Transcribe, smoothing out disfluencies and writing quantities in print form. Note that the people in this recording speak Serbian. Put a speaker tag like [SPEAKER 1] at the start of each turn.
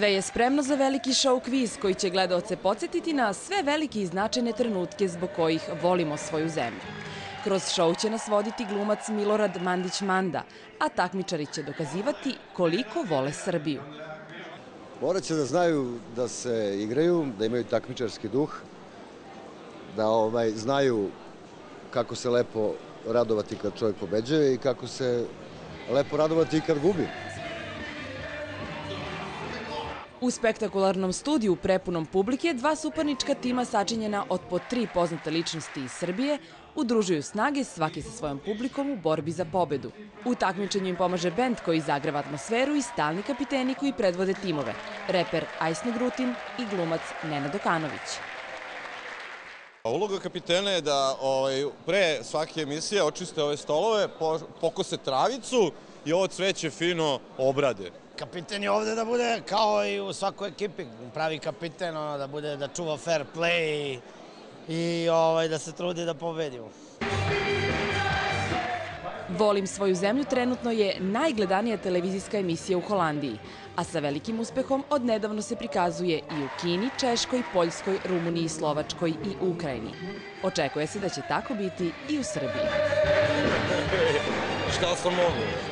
[SPEAKER 1] Sve je spremno za veliki show kviz koji će gledaoce podsjetiti na sve velike i značajne trenutke zbog kojih volimo svoju zemlju. Kroz show će nas voditi glumac Milorad Mandić-Manda, a takmičari će dokazivati koliko vole Srbiju.
[SPEAKER 2] Morat će da znaju da se igraju, da imaju takmičarski duh, da znaju kako se lepo radovati kad čovjek pobeđuje i kako se lepo radovati i kad gubi.
[SPEAKER 1] U spektakularnom studiju prepunom publike dva suparnička tima sačinjena od po 3 poznate ličnosti iz Srbije udružuju snage svaki sa svojom publikom u borbi za pobedu. U takmičenju im pomaže bend koji zagreva atmosferu i stalni kapiteni koji predvode timove, reper Ajsne Grutin i glumac Nenad Okanović.
[SPEAKER 3] Uloga kapitena je da pre svake emisije očiste ove stolove, pokose travicu i ovo cveće fino obrade.
[SPEAKER 4] Kapiten je ovde da bude kao i u svakoj ekipi, pravi kapiten, da čuva fair play i da se trudi da pobedimo.
[SPEAKER 1] Volim svoju zemlju trenutno je najgledanija televizijska emisija u Holandiji, a sa velikim uspehom odnedavno se prikazuje i u Kini, Češkoj, Poljskoj, Rumuniji, Slovačkoj i Ukrajini. Očekuje se da će tako biti i u Srbiji.
[SPEAKER 3] Šta sam mogu?